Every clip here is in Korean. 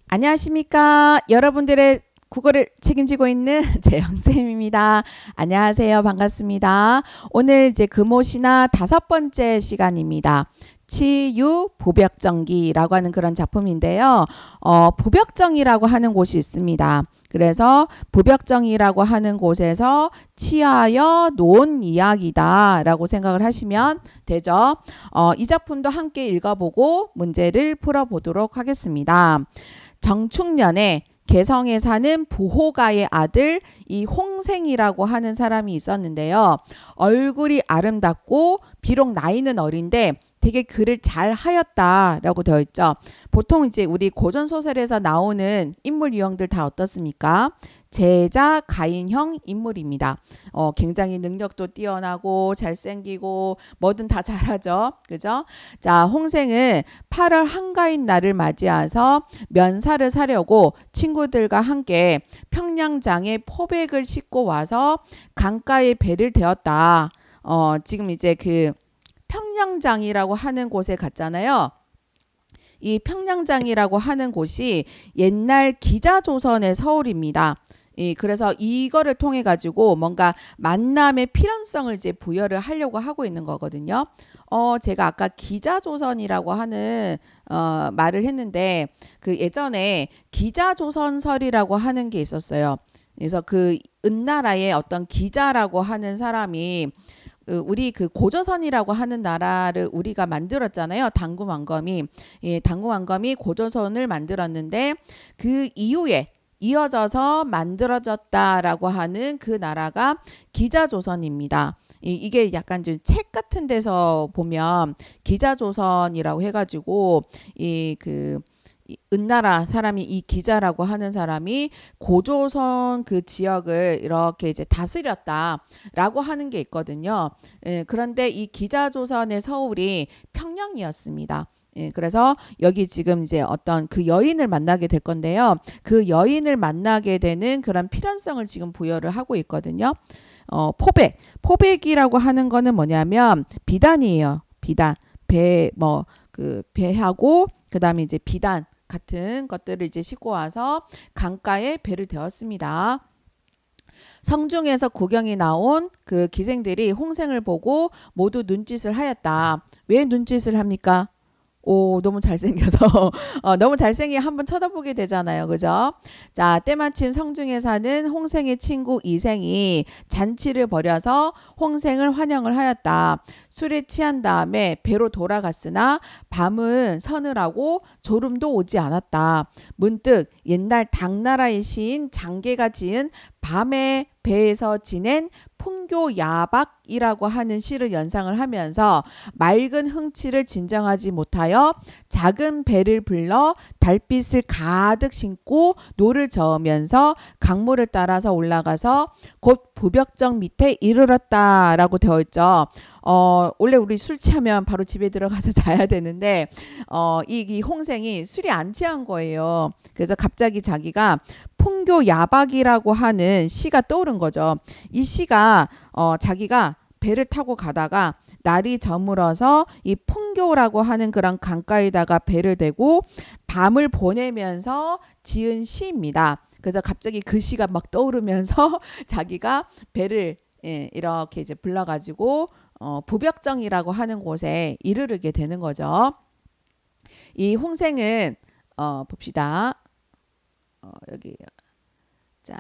안녕하십니까. 여러분들의 국어를 책임지고 있는 재영쌤입니다. 안녕하세요. 반갑습니다. 오늘 이제 금오시나 5번째 시간입니다. 치유 부벽정기라고 하는 그런 작품인데요. 부벽정이라고 하는 곳이 있습니다. 그래서 부벽정이라고 하는 곳에서 치하여 놓은 이야기다 라고 생각을 하시면 되죠. 이 작품도 함께 읽어보고 문제를 풀어보도록 하겠습니다. 정충년에 개성에 사는 부호가의 아들 이 홍생이라고 하는 사람이 있었는데요. 얼굴이 아름답고 비록 나이는 어린데 되게 글을 잘 하였다라고 되어 있죠. 보통 이제 우리 고전소설에서 나오는 인물 유형들 다 어떻습니까? 제자 가인형 인물입니다. 굉장히 능력도 뛰어나고 잘생기고 뭐든 다 잘하죠. 그죠? 자, 홍생은 8월 한가인 날을 맞이해서 면사를 사려고 친구들과 함께 평양장에 포백을 싣고 와서 강가에 배를 대었다. 지금 이제 그 평양장이라고 하는 곳에 갔잖아요. 이 평양장이라고 하는 곳이 옛날 기자조선의 서울입니다. 그래서 이거를 통해 가지고 뭔가 만남의 필연성을 이제 부여를 하려고 하고 있는 거거든요. 제가 아까 기자조선이라고 하는 말을 했는데 그 예전에 기자조선설이라고 하는 게 있었어요. 그래서 그 은나라의 어떤 기자라고 하는 사람이 우리 그 고조선이라고 하는 나라를 우리가 만들었잖아요. 당구만검이. 당구만검이 고조선을 만들었는데 그 이후에 이어져서 만들어졌다라고 하는 그 나라가 기자조선입니다. 이게 약간 좀 책 같은 데서 보면 기자조선이라고 해가지고 이 은나라 사람이 이 기자라고 하는 사람이 고조선 그 지역을 이렇게 이제 다스렸다라고 하는 게 있거든요. 그런데 이 기자조선의 서울이 평양이었습니다. 그래서 여기 지금 이제 어떤 그 여인을 만나게 될 건데요. 그 여인을 만나게 되는 그런 필연성을 지금 부여를 하고 있거든요. 포백이라고 하는 거는 뭐냐면 비단이에요. 비단. 배하고 그다음에 이제 비단 같은 것들을 이제 싣고 와서 강가에 배를 대었습니다. 성중에서 구경이 나온 그 기생들이 홍생을 보고 모두 눈짓을 하였다. 왜 눈짓을 합니까? 오, 너무 잘생겨서 너무 잘생겨 한번 쳐다보게 되잖아요. 그죠? 자, 때마침 성중에 사는 홍생의 친구 이생이 잔치를 벌여서 홍생을 환영을 하였다. 술에 취한 다음에 배로 돌아갔으나 밤은 서늘하고 졸음도 오지 않았다. 문득 옛날 당나라의 시인 장계가 지은 밤에 배에서 지낸 풍교야박이라고 하는 시를 연상을 하면서 맑은 흥치를 진정하지 못하여 작은 배를 불러 달빛을 가득 싣고 노를 저으면서 강물을 따라서 올라가서 곧 부벽정 밑에 이르렀다라고 되어 있죠. 원래 우리 술 취하면 바로 집에 들어가서 자야 되는데 이 홍생이 술이 안 취한 거예요. 그래서 갑자기 자기가 풍교야박이라고 하는 시가 떠오른 거죠. 이 시가 자기가 배를 타고 가다가 날이 저물어서 이 풍교라고 하는 그런 강가에다가 배를 대고 밤을 보내면서 지은 시입니다. 그래서 갑자기 그 시가 막 떠오르면서 자기가 배를 이렇게 이제 불러가지고 부벽정이라고 하는 곳에 이르르게 되는 거죠. 이 홍생은 봅시다. 여기 자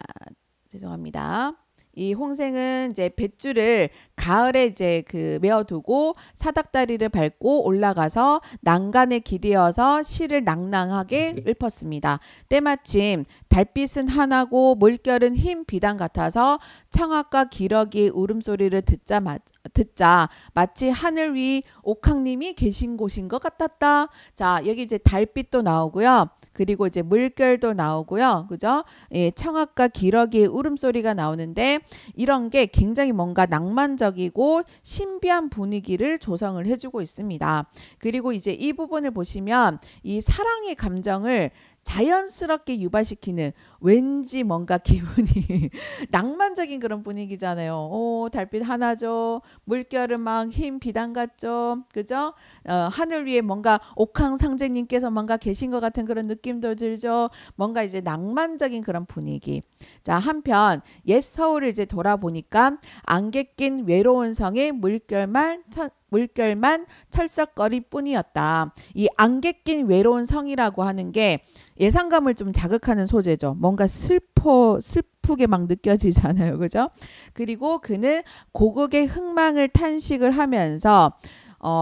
죄송합니다. 이 홍생은 이제 뱃줄을 가을에 이제 메어두고 사닥다리를 밟고 올라가서 난간에 기대어서 실을 낭낭하게 읊었습니다. 때마침 달빛은 환하고 물결은 흰 비단 같아서 청아과 기러기의 울음소리를 듣자 마치 하늘 위 옥황님이 계신 곳인 것 같았다. 자, 여기 이제 달빛도 나오고요. 그리고 이제 물결도 나오고요. 그죠? 청아과 기러기의 울음소리가 나오는데 이런 게 굉장히 뭔가 낭만적이고 신비한 분위기를 조성을 해주고 있습니다. 그리고 이제 이 부분을 보시면 이 사랑의 감정을 자연스럽게 유발시키는 왠지 뭔가 기분이 낭만적인 그런 분위기잖아요. 오, 달빛 하나죠. 물결은 막 흰 비단 같죠. 그죠? 하늘 위에 뭔가 옥황상제님께서 뭔가 계신 것 같은 그런 느낌도 들죠. 뭔가 이제 낭만적인 그런 분위기. 자, 한편 옛 서울을 이제 돌아보니까 안개 낀 외로운 성에 물결만 철썩거릴 뿐이었다. 이 안개 낀 외로운 성이라고 하는 게 예상감을 좀 자극하는 소재죠. 뭔가 슬프게 막 느껴지잖아요. 그죠? 그리고 그는 고국의 흥망을 탄식을 하면서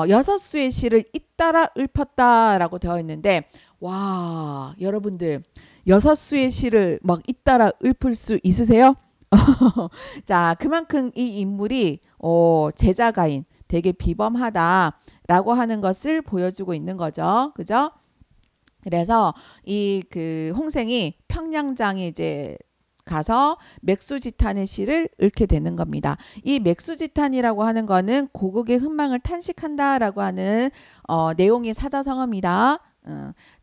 여섯 수의 시를 잇따라 읊었다라고 되어 있는데, 와, 여러분들 여섯 수의 시를 막 잇따라 읊을 수 있으세요? 자, 그만큼 이 인물이 제자가인 되게 비범하다라고 하는 것을 보여주고 있는 거죠. 그죠? 그래서 이 그 홍생이 평양장에 이제 가서 맥수지탄의 시를 읊게 되는 겁니다. 이 맥수지탄이라고 하는 거는 고국의 흥망을 탄식한다라고 하는 내용의 사자성어입니다.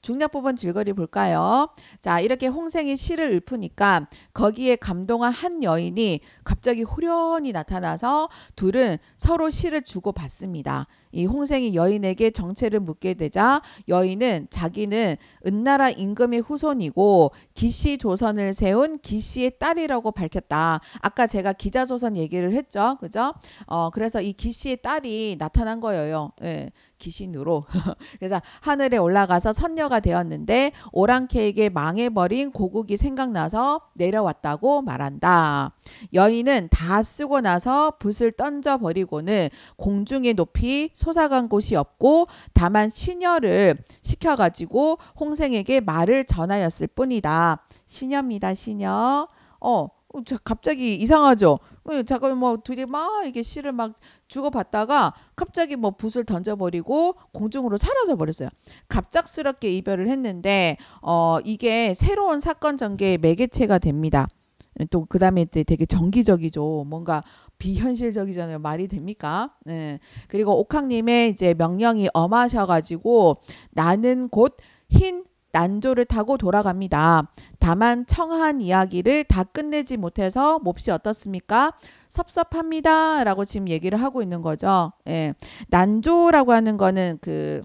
중략부분 줄거리 볼까요? 자, 이렇게 홍생이 시를 읊으니까 거기에 감동한 한 여인이 갑자기 호련히 나타나서 둘은 서로 시를 주고받습니다. 이 홍생이 여인에게 정체를 묻게 되자 여인은 자기는 은나라 임금의 후손이고 기씨 조선을 세운 기씨의 딸이라고 밝혔다. 아까 제가 기자조선 얘기를 했죠. 그죠? 그래서 이 기씨의 딸이 나타난 거예요. 예, 기신으로. 그래서 하늘에 올라가서 선녀가 되었는데 오랑캐에게 망해버린 고국이 생각나서 내려왔다고 말한다. 여인은 다 쓰고 나서 붓을 던져버리고는 공중에 높이 솟아간 곳이 없고 다만 시녀를 시켜가지고 홍생에게 말을 전하였을 뿐이다. 시녀입니다. 시녀. 갑자기 이상하죠. 잠깐 뭐 둘이 막 이게 시를 막 주고받다가 갑자기 뭐 붓을 던져버리고 공중으로 사라져 버렸어요. 갑작스럽게 이별을 했는데 이게 새로운 사건 전개의 매개체가 됩니다. 또 그 다음에 되게 정기적이죠. 뭔가 비현실적이잖아요. 말이 됩니까? 네. 그리고 옥황님의 이제 명령이 엄하셔가지고 나는 곧 흰 난조를 타고 돌아갑니다. 다만 청한 이야기를 다 끝내지 못해서 몹시 어떻습니까? 섭섭합니다. 라고 지금 얘기를 하고 있는 거죠. 예. 난조라고 하는 거는 그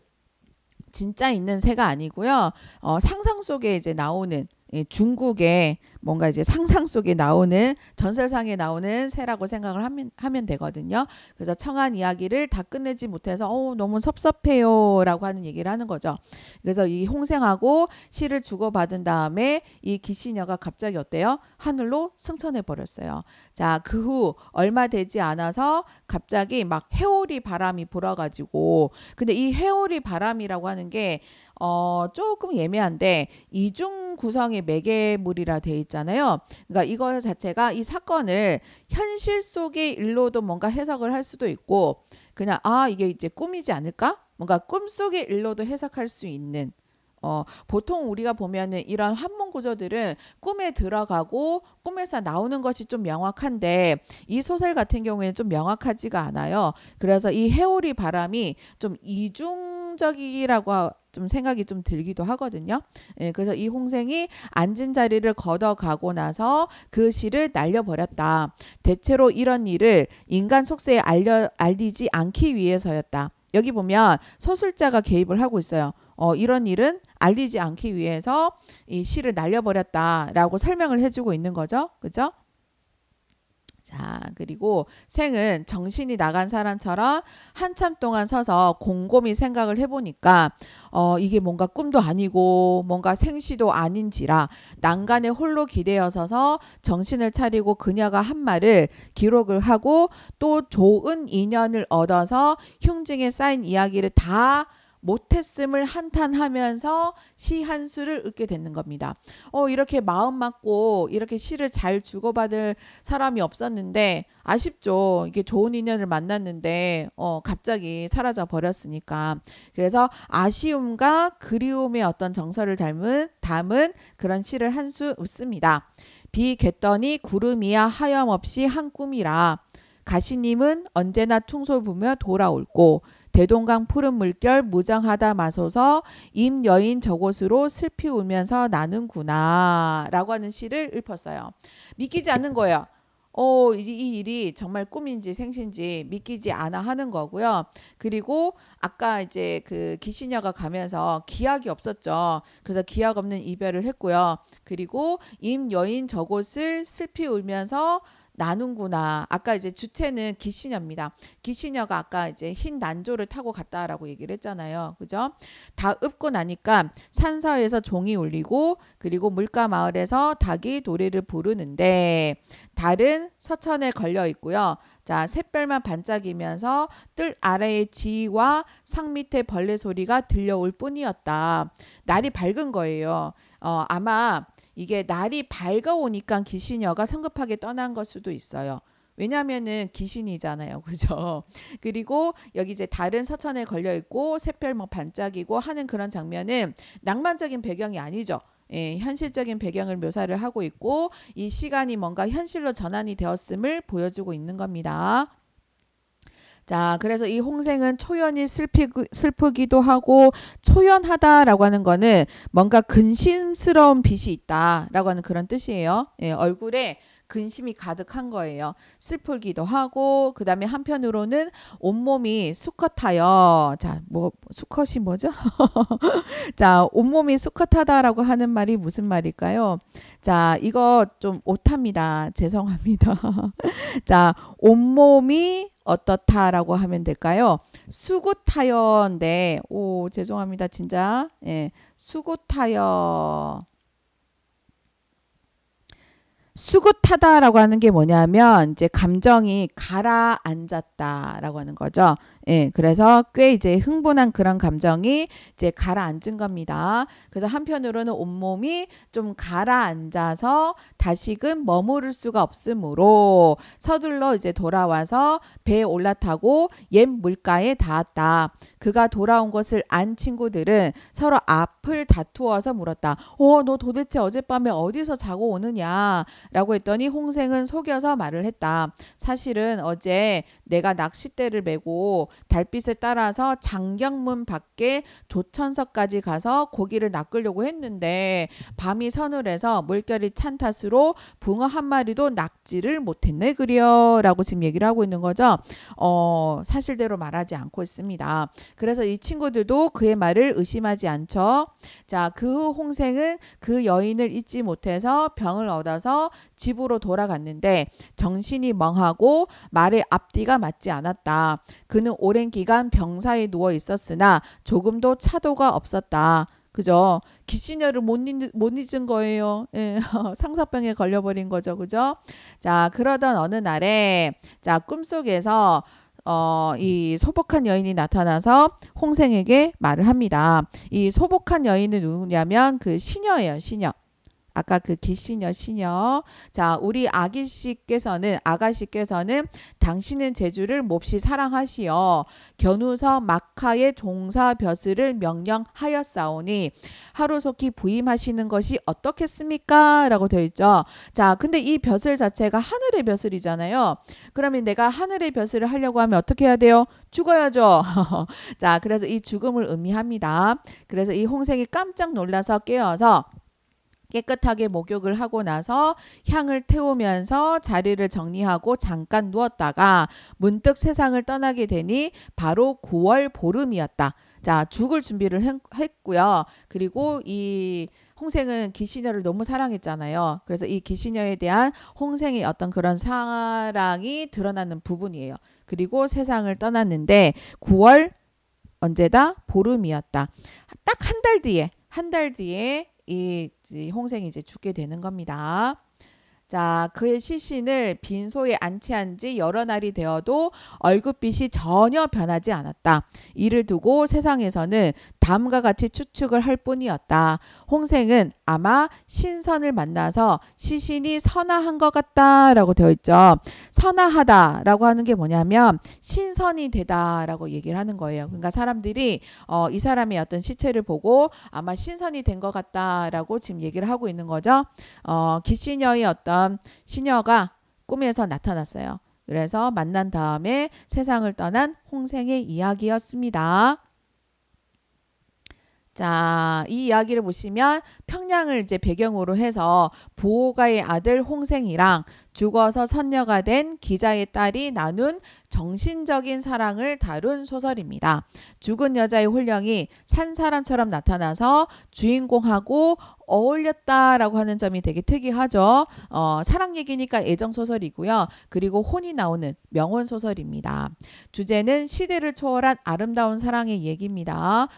진짜 있는 새가 아니고요. 상상 속에 이제 나오는 중국의 뭔가 이제 상상 속에 나오는 전설상에 나오는 새라고 생각을 하면 되거든요. 그래서 청한 이야기를 다 끝내지 못해서 너무 섭섭해요 라고 하는 얘기를 하는 거죠. 그래서 이 홍생하고 시를 주고받은 다음에 이 기시녀가 갑자기 어때요? 하늘로 승천해 버렸어요. 자, 그 후 얼마 되지 않아서 갑자기 막 해오리 바람이 불어가지고 근데 이 해오리 바람이라고 하는 게 조금 예매한데 이중 구성의 매개물이라 돼 있잖아요. 그러니까 이거 자체가 이 사건을 현실 속의 일로도 뭔가 해석을 할 수도 있고 그냥 이게 이제 꿈이지 않을까? 뭔가 꿈속의 일로도 해석할 수 있는 보통 우리가 보면은 이런 환문 구조들은 꿈에 들어가고 꿈에서 나오는 것이 좀 명확한데 이 소설 같은 경우에는 좀 명확하지가 않아요. 그래서 이 해오리 바람이 좀 이중적이라고 좀 생각이 좀 들기도 하거든요. 예, 그래서 이 홍생이 앉은 자리를 걷어가고 나서 그 시를 날려버렸다. 대체로 이런 일을 인간 속세에 알리지 않기 위해서였다. 여기 보면 서술자가 개입을 하고 있어요. 이런 일은 알리지 않기 위해서 이 시를 날려버렸다라고 설명을 해주고 있는 거죠. 그죠? 자, 그리고 생은 정신이 나간 사람처럼 한참 동안 서서 곰곰이 생각을 해보니까 이게 뭔가 꿈도 아니고 뭔가 생시도 아닌지라 난간에 홀로 기대어 서서 정신을 차리고 그녀가 한 말을 기록을 하고 또 좋은 인연을 얻어서 흉증에 쌓인 이야기를 다 못했음을 한탄하면서 시 한 수를 읊게 되는 겁니다. 이렇게 마음 맞고 이렇게 시를 잘 주고받을 사람이 없었는데 아쉽죠. 이게 좋은 인연을 만났는데 갑자기 사라져 버렸으니까. 그래서 아쉬움과 그리움의 어떤 정서를 담은 그런 시를 한 수 읊습니다. 비 갰더니 구름이야 하염없이 한 꿈이라 가시님은 언제나 퉁솔 부며 돌아올고 대동강 푸른 물결 무정하다 마소서 임 여인 저곳으로 슬피 울면서 나는구나 라고 하는 시를 읊었어요. 믿기지 않는 거예요. 이 일이 정말 꿈인지 생신지 믿기지 않아 하는 거고요. 그리고 아까 이제 그 기시녀가 가면서 기약이 없었죠. 그래서 기약 없는 이별을 했고요. 그리고 임 여인 저곳을 슬피 울면서 나는구나. 아까 이제 주체는 기시녀입니다. 기시녀가 아까 이제 흰 난조를 타고 갔다라고 얘기를 했잖아요. 그죠? 다 읊고 나니까 산서에서 종이 울리고 그리고 물가 마을에서 닭이 노래를 부르는데 달은 서천에 걸려 있고요. 자, 샛별만 반짝이면서 뜰 아래의 지와 상 밑에 벌레 소리가 들려올 뿐이었다. 날이 밝은 거예요. 아마 이게 날이 밝아오니까 기시녀가 성급하게 떠난 걸 수도 있어요. 왜냐면은 귀신이잖아요. 그죠? 그리고 여기 이제 달은 서천에 걸려 있고 샛별 뭐 반짝이고 하는 그런 장면은 낭만적인 배경이 아니죠. 예, 현실적인 배경을 묘사를 하고 있고 이 시간이 뭔가 현실로 전환이 되었음을 보여주고 있는 겁니다. 자, 그래서 이 홍생은 초연이 슬프기도 하고 초연하다라고 하는 거는 뭔가 근심스러운 빛이 있다라고 하는 그런 뜻이에요. 예, 얼굴에 근심이 가득한 거예요. 슬프기도 하고 그 다음에 한편으로는 온몸이 수컷하여 자, 뭐 수컷이 뭐죠? 자, 온몸이 수컷하다라고 하는 말이 무슨 말일까요? 자, 이거 좀 오탑니다. 죄송합니다. 자, 온몸이 어떻다라고 하면 될까요? 수굿하여인데, 오, 죄송합니다. 진짜. 예, 수굿하여. 수굿하다라고 하는 게 뭐냐면 이제 감정이 가라앉았다라고 하는 거죠. 예, 그래서 꽤 이제 흥분한 그런 감정이 이제 가라앉은 겁니다. 그래서 한편으로는 온몸이 좀 가라앉아서 다시금 머무를 수가 없으므로 서둘러 이제 돌아와서 배에 올라타고 옛 물가에 닿았다. 그가 돌아온 것을 안 친구들은 서로 앞을 다투어서 물었다. 너 도대체 어젯밤에 어디서 자고 오느냐? 라고 했더니 홍생은 속여서 말을 했다. 사실은 어제 내가 낚싯대를 메고 달빛을 따라서 장경문 밖에 조천석까지 가서 고기를 낚으려고 했는데 밤이 서늘해서 물결이 찬 탓으로 붕어 한 마리도 낚지를 못했네 그려 라고 지금 얘기를 하고 있는 거죠. 사실대로 말하지 않고 있습니다. 그래서 이 친구들도 그의 말을 의심하지 않죠. 자, 그 후 홍생은 그 여인을 잊지 못해서 병을 얻어서 집으로 돌아갔는데 정신이 멍하고 말의 앞뒤가 맞지 않았다. 그는 오랜 기간 병사에 누워 있었으나 조금도 차도가 없었다. 그죠? 기시녀를 못 잊은 거예요. 예, 상사병에 걸려버린 거죠. 그죠? 자, 그러던 어느 날에 자, 꿈속에서 이 소복한 여인이 나타나서 홍생에게 말을 합니다. 이 소복한 여인은 누구냐면 그 시녀예요. 시녀. 아까 그 기시녀 시녀. 자, 우리 아가씨께서는 당신은 제주를 몹시 사랑하시어 견우서 막하의 종사 벼슬을 명령하였사오니 하루속히 부임하시는 것이 어떻겠습니까? 라고 되어 있죠. 자, 근데 이 벼슬 자체가 하늘의 벼슬이잖아요. 그러면 내가 하늘의 벼슬을 하려고 하면 어떻게 해야 돼요? 죽어야죠. 자, 그래서 이 죽음을 의미합니다. 그래서 이 홍생이 깜짝 놀라서 깨어서 깨끗하게 목욕을 하고 나서 향을 태우면서 자리를 정리하고 잠깐 누웠다가 문득 세상을 떠나게 되니 바로 9월 보름이었다. 자, 죽을 준비를 했고요. 그리고 이 홍생은 기시녀를 너무 사랑했잖아요. 그래서 이 기시녀에 대한 홍생의 어떤 그런 사랑이 드러나는 부분이에요. 그리고 세상을 떠났는데 9월 언제다? 보름이었다. 딱 한 달 뒤에 이 홍생이 이제 죽게 되는 겁니다. 자, 그의 시신을 빈소에 안치한 지 여러 날이 되어도 얼굴빛이 전혀 변하지 않았다. 이를 두고 세상에서는 다음과 같이 추측을 할 뿐이었다. 홍생은 아마 신선을 만나서 시신이 선화한 것 같다라고 되어 있죠. 선화하다라고 하는 게 뭐냐면 신선이 되다라고 얘기를 하는 거예요. 그러니까 사람들이 이 사람의 어떤 시체를 보고 아마 신선이 된 것 같다라고 지금 얘기를 하고 있는 거죠. 기시녀의 어떤 시녀가 꿈에서 나타났어요. 그래서 만난 다음에 세상을 떠난 홍생의 이야기였습니다. 자, 이 이야기를 보시면 평양을 이제 배경으로 해서 보호가의 아들 홍생이랑 죽어서 선녀가 된 기자의 딸이 나눈 정신적인 사랑을 다룬 소설입니다. 죽은 여자의 혼령이 산 사람처럼 나타나서 주인공하고 어울렸다라고 하는 점이 되게 특이하죠. 사랑 얘기니까 애정 소설이고요. 그리고 혼이 나오는 명혼 소설입니다. 주제는 시대를 초월한 아름다운 사랑의 얘기입니다.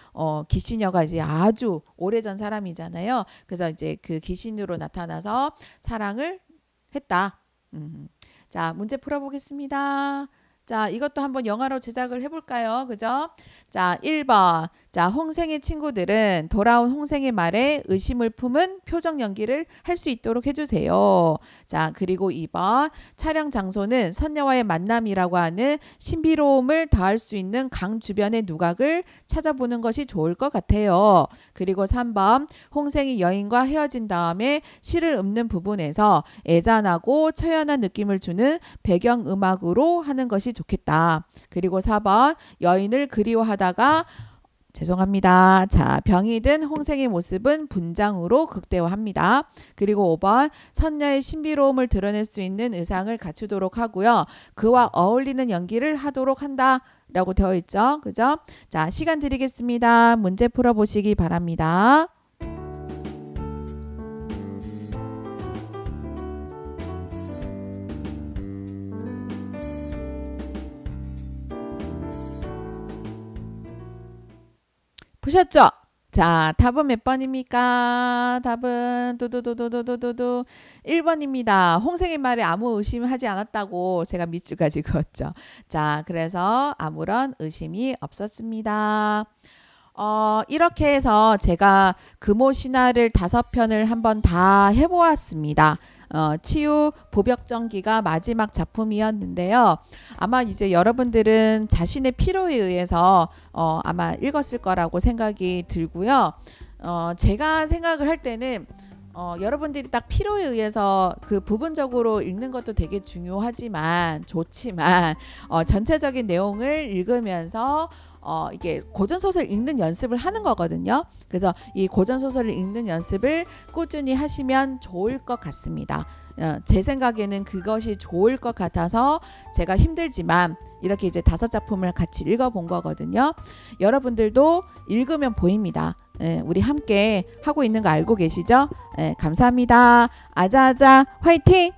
기신여가 이제 아주 오래전 사람이잖아요. 그래서 이제 그 기신으로 나타나서 사랑을 했다. 자, 문제 풀어보겠습니다. 자, 이것도 한번 영화로 제작을 해볼까요? 그죠? 자, 1번. 자, 홍생의 친구들은 돌아온 홍생의 말에 의심을 품은 표정 연기를 할 수 있도록 해주세요. 자, 그리고 2번. 촬영 장소는 선녀와의 만남이라고 하는 신비로움을 더할 수 있는 강 주변의 누각을 찾아보는 것이 좋을 것 같아요. 그리고 3번. 홍생이 여인과 헤어진 다음에 시를 읊는 부분에서 애잔하고 처연한 느낌을 주는 배경음악으로 하는 것이 좋겠다. 그리고 4번 여인을 그리워하다가 죄송합니다. 자, 병이 든 홍생의 모습은 분장으로 극대화합니다. 그리고 5번 선녀의 신비로움을 드러낼 수 있는 의상을 갖추도록 하고요. 그와 어울리는 연기를 하도록 한다. 라고 되어 있죠. 그죠? 자, 시간 드리겠습니다. 문제 풀어보시기 바랍니다. 푸셨죠? 자, 답은 몇 번입니까? 답은 두두두두두두두 1번입니다. 홍생의 말에 아무 의심하지 않았다고 제가 밑줄까지 그었죠. 자, 그래서 아무런 의심이 없었습니다. 이렇게 해서 제가 금오신화를 5편을 한번 다 해보았습니다. 치유 보벽전기가 마지막 작품이었는데요. 아마 이제 여러분들은 자신의 필요에 의해서 아마 읽었을 거라고 생각이 들고요. 제가 생각을 할 때는 여러분들이 딱 필요에 의해서 그 부분적으로 읽는 것도 되게 중요하지만 좋지만 전체적인 내용을 읽으면서 이게 고전소설 읽는 연습을 하는 거거든요. 그래서 이 고전소설을 읽는 연습을 꾸준히 하시면 좋을 것 같습니다. 제 생각에는 그것이 좋을 것 같아서 제가 힘들지만 이렇게 이제 5작품을 같이 읽어본 거거든요. 여러분들도 읽으면 보입니다. 우리 함께 하고 있는 거 알고 계시죠? 감사합니다. 아자아자 화이팅!